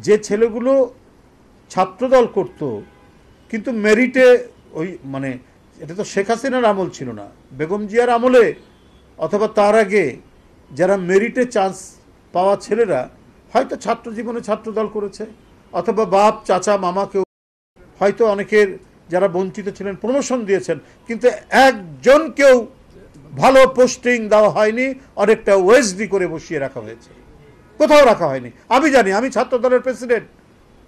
যে ছেলেগুলো ছাত্রদল করত কিন্তু মেরিটে ওই মানে এটা তো শেখ হাসিনার আমল ছিল না, বেগম জিয়ার আমলে অথবা তার আগে যারা মেরিটে চান্স পাওয়া ছেলেরা হয়তো ছাত্র জীবনে ছাত্রদল করেছে, অথবা বাপ চাচা মামাকেও হয়তো অনেকের যারা বঞ্চিত ছিলেন প্রমোশন দিয়েছেন, কিন্তু একজনকেও ভালো পোস্টিং দেওয়া হয়নি, অনেকটা ওএসডি করে বসিয়ে রাখা হয়েছে, কোথাও রাখা হয়নি। আমি জানি, আমি ছাত্রদলের প্রেসিডেন্ট,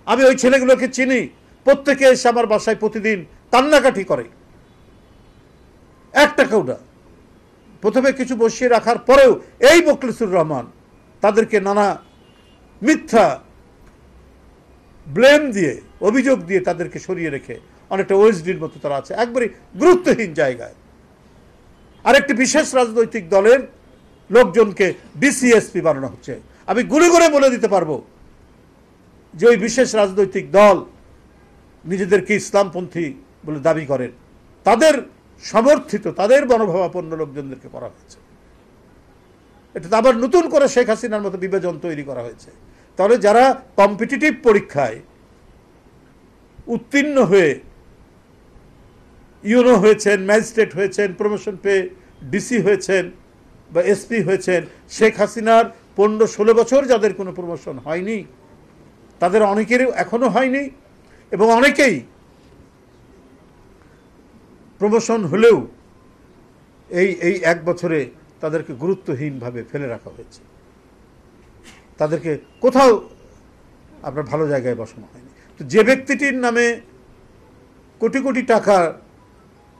আমি ওই ছেলেগুলোকে চিনি, প্রত্যেকে এসে আমার বাসায় প্রতিদিন কান্নাকাটি করে, এক টাকাও না। প্রথমে কিছু বসিয়ে রাখার পরেও এই মোখলেসুর রহমান তাদেরকে নানা মিথ্যা ব্লেম দিয়ে, অভিযোগ দিয়ে তাদেরকে সরিয়ে রেখে অনেকটা ওএসডির মতো তারা আছে, একবারে গুরুত্বহীন জায়গায়। আরেকটি বিশেষ রাজনৈতিক দলের লোকজনকে ডিসিএসপি বানানো হচ্ছে। আমি গুলি করে বলে দিতে পারবো যে ওই বিশেষ রাজনৈতিক দল নিজেদেরকে ইসলামপন্থী বলে দাবি করেন, তাদের সমর্থিত, তাদের মনোভাবাপন্ন লোকজনদেরকে করা হয়েছে। এটা তো আবার নতুন করে শেখ হাসিনার মতো বিভাজন তৈরি করা হয়েছে। তাহলে যারা কম্পিটিটিভ পরীক্ষায় উত্তীর্ণ হয়ে ইউনো হয়েছেন, ম্যাজিস্ট্রেট হয়েছেন, প্রমোশন পেয়ে ডিসি হয়েছেন বা এসপি হয়েছেন, শেখ হাসিনার 15-16 বছর যাদের কোনো প্রমোশন হয়নি, তাদের অনেকেরই এখনো হয়নি, এবং অনেকেই প্রমোশন হলেও এই 1 বছরে তাদেরকে গুরুত্বহীনভাবে ফেলে রাখা হয়েছে, তাদেরকে কোথাও আপনার ভালো জায়গায় বসানো হয়নি। তো যে ব্যক্তিটির নামে কোটি কোটি টাকা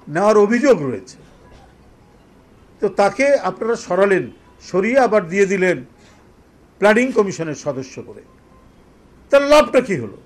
নেওয়ার অভিযোগ রয়েছে, তো তাকে আপনারা সরালেন, সরিয়ে আবার দিয়ে দিলেন প্ল্যানিং কমিশনের সদস্য করে, তার লাভটা কি হলো?